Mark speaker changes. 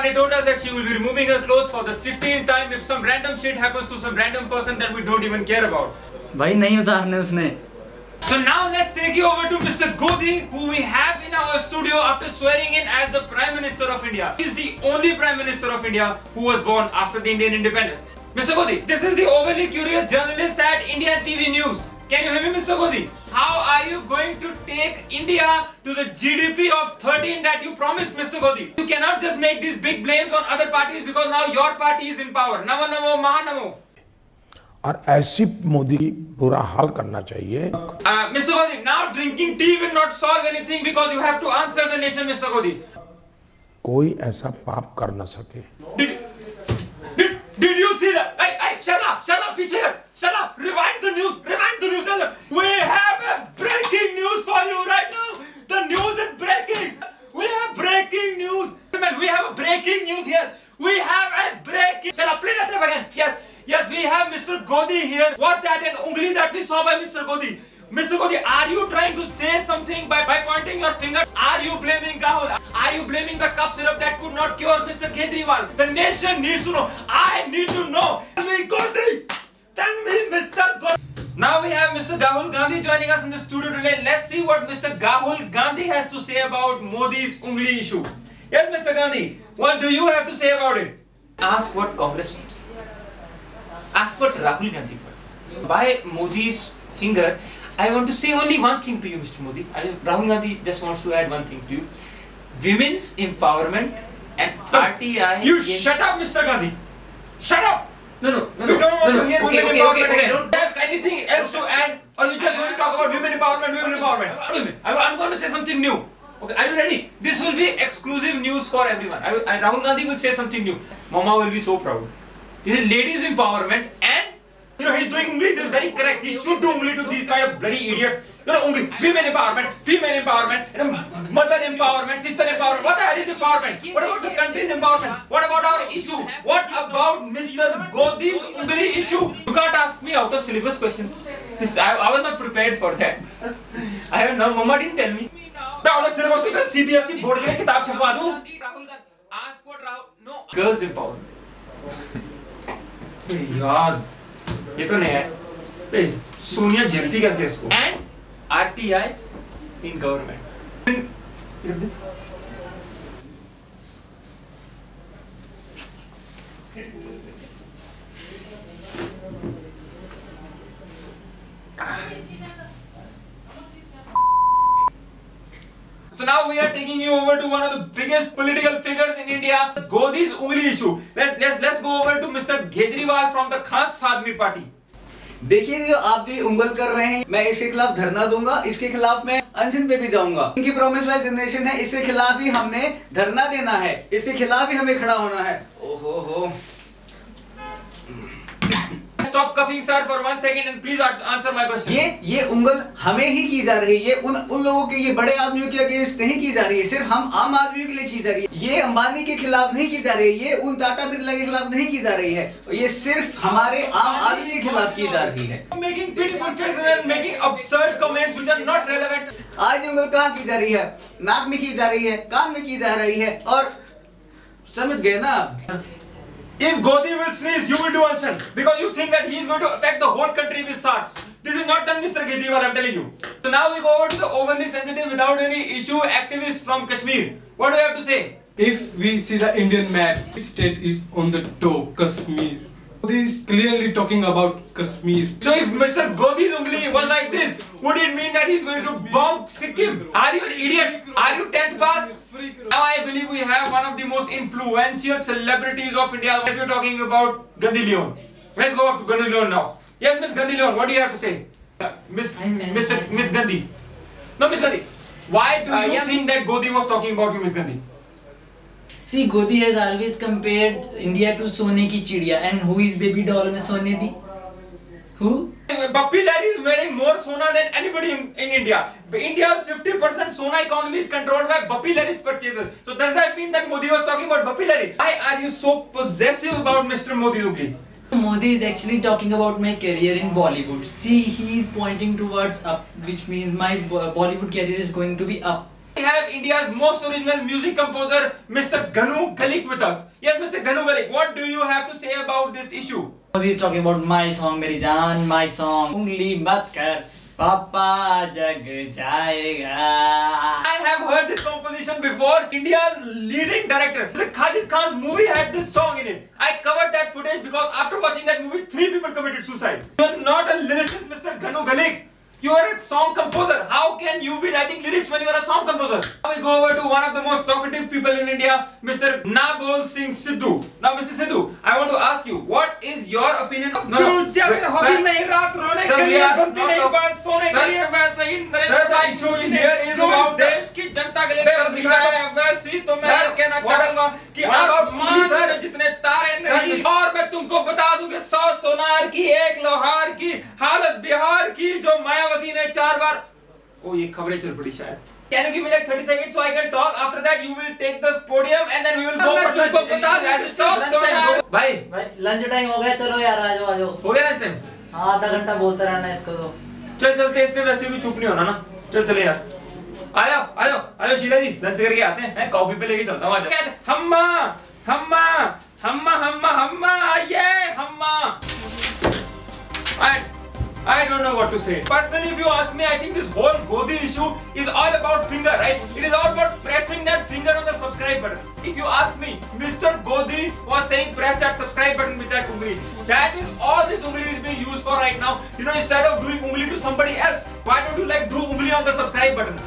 Speaker 1: Shade told us that she will be removing her clothes for the 15th time if some random shit happens to some random person that we don't even care about.
Speaker 2: भाई नहीं उतारने उसने.
Speaker 1: So now let's take you over to Mr. Godi, who we have in our studio after swearing in as the Prime Minister of India. He is the only Prime Minister of India who was born after the Indian independence. Mr. Godi, this is the overly curious journalist at Indian TV News. Can you hear me, Mr. Godi? How are you going to take India to the GDP of 13 that you promised, Mr. Godi? You cannot just make these big blames on other parties because now your party is in power. Namo namo mahanamo.
Speaker 3: और ऐसी मोदी बुरा हाल करना चाहिए.
Speaker 1: Mr. Godi, now drinking tea will not solve anything because you have to answer the nation, Mr. Godi.
Speaker 3: कोई ऐसा पाप कर न सके.
Speaker 1: Did you see that? Hey, shut up, picture, shut up. Rewind the news. We have a breaking news for you right now. The news is breaking. We have breaking news. We have a breaking news here. We have a breaking. Shut up, play that tape again. Yes, we have Mr. Godi here. What's that an ungli that we saw by Mr. Godi? Mr. Godi, are you trying to say something by pointing your finger? Are you blaming Rahul? Are you blaming the cough syrup that could not cure Mr. Kejriwal? The nation needs to know. I need to know. Tell me, Godi. Tell me, Mr. Godi. Now we have Mr. Rahul Gandhi joining us in the studio today. Let's see what Mr. Rahul Gandhi has to say about Modi's ungli issue. Yes, Mr. Gandhi, what do you have to say about it? Ask what Congress wants. Ask what Rahul Gandhi wants. By Modi's finger, I want to say only one thing to you, Mr. Modi. Rahul Gandhi just wants to add one thing to you. Women's empowerment and RTI. You shut up, Mr. Gandhi. Shut up. No. We don't want to hear women empowerment. Okay. Don't have anything else to add, or you just want to talk about women empowerment. I'm going to say something new. Okay, are you ready? This will be exclusive news for everyone. Rahul Gandhi will say something new. Mama will be so proud. This is ladies empowerment, and he's doing ungli. This is very correct. He should do ungli to these kind of bloody idiots. Ungli, women empowerment, female empowerment, mother empowerment, sister empowerment. What the hell is empowerment? What about the country's empowerment? What about our issue? What about Mr. Godi's ungli issue? You can't ask me out of syllabus questions. I was not prepared for that. I have no. Mama didn't tell me. Out of syllabus to the CBSE board में किताब छपवा दूँ. Ask what Rahul. No. Girls empowerment. यार ये तो नहीं है. सोनिया झेलती कैसे इसको? And RTI in government. So now we are taking you over to one of the biggest political figures in India, Godi's ungli issue. Let's go over to Mr. Kejriwal from the Khas Admi Party.
Speaker 2: देखिए जो आप जो उंगल कर रहे हैं, मैं इसके खिलाफ धरना दूंगा, इसके खिलाफ मैं अनशन पे भी जाऊंगा. इनकी प्रॉमिस वाली जनरेशन है, इसके खिलाफ ही हमने धरना देना है, इसके खिलाफ ही हमें खड़ा होना है. ओहो.
Speaker 1: Stop coughing, sir, for 1 second and please answer my question.
Speaker 2: ये उंगल हमें ही की जा रही है, ये उन लोगों के, ये बड़े आदमियों के अगेंस्ट नहीं की जा रही है, सिर्फ हम आम आदमियों के लिए की जा रही है. ये अंबानी के खिलाफ नहीं की जा रही है, ये उन टाटा बिरला के खिलाफ नहीं की जा रही है, ये सिर्फ हमारे आम आदमी के खिलाफ की जा रही है.
Speaker 1: Making pitiful faces and making absurd comments which are not relevant.
Speaker 2: आज उंगल कहाँ की जा रही है? नाक में की जा रही है, कान में की जा रही है, और समझ गए ना आप?
Speaker 1: If Godi will sneeze, you will do unction because you think that he is going to affect the whole country with SARS. This is not done, Mr. Kejriwal, I'm telling you. So now we go over to the overly sensitive, without any issue, activist from Kashmir. What do you have to say?
Speaker 4: If we see the Indian map, state is on the top, Kashmir. Godi is clearly talking about Kashmir.
Speaker 1: So if Mr. Godi's ungli was like this, would it mean that he's going to bomb Sikkim? Are you an idiot? Are you 10th pass? Now I believe we have one of the most influential celebrities of India. We're talking about Gandhi Leon. Let's go up to Gandhi Leon now. Yes, Miss Gandhi Leon, what do you have to say? Miss Gandhi. No, Miss Gandhi. Why do you think that Godi was talking about you, Miss Gandhi?
Speaker 5: See, Godi has always compared India to Sone ki chidiya, and who is baby doll mein Sone di? Who?
Speaker 1: Bappi Lahiri is wearing more Sona than anybody in India. India's 50% Sona economy is controlled by Bappi Lahiri's purchases. So does that mean that Modi was talking about Bappi Lahiri? Why are you so possessive about Mr. Modi ungli?
Speaker 5: Modi is actually talking about my career in Bollywood. See, he is pointing towards up, which means my Bollywood career is going to be up.
Speaker 1: We have India's most original music composer, Mr. Ganu Galik with us. Yes, Mr. Ganu Galik, what do you have to say about this issue?
Speaker 5: He's talking about my song, Meri Jaan, my song. Ungli mat kar, Papa jag jayega.
Speaker 1: I have heard this composition before. India's leading director, Mr. Khajiz Khan's movie had this song in it. I covered that footage because after watching that movie, 3 people committed suicide. You're not a lyricist, Mr. Ganu Galik. You are a song composer. How can you be writing lyrics when you are a song composer? Now we go over to one of the most talkative people in India, Mr. Nabol Singh Sidhu. Now, Mr. Sidhu, I want to ask you, what is your opinion? Sir, the issue here is about देश की जनता के लिए कर दिखाया है वैसी तो मैं कहना चाहूंगा कि आसमान में जितने तारे नहीं और मैं तुमको बता दूं कि 100 सोनार की 1 लोहार की हालत बिहार की जो मायावती ने 4 बार ओ ये खबरें चल पड़ी शायद Can you give me like 30 seconds so I can talk? After that you will take the podium and then we will go for तुमको बता दूं कि 100 सोनार भाई
Speaker 5: लंच टाइम हो गया चलो यार आ जाओ
Speaker 1: हो गया लंच टाइम
Speaker 5: हां आधा घंटा बोलता रहना इसको तो
Speaker 1: चल चलते इसने वैसे भी चुप नहीं होना ना चल चले यार आयो शीला जी लंच करके आते हैं कॉफी पे लेके चलता हूं आ जाओ हम्मा हम्मा हम्मा हम्मा हम्मा ये हम्मा I don't know what to say. Personally, if you ask me, I think this whole Godi issue is all about finger, right? It is all about pressing that finger on the subscribe button. If you ask me, Mr. Godi was saying press that subscribe button with that ungli. That is all this ungli is being used for right now. You know, instead of doing ungli to somebody else, why don't you like do ungli on the subscribe button?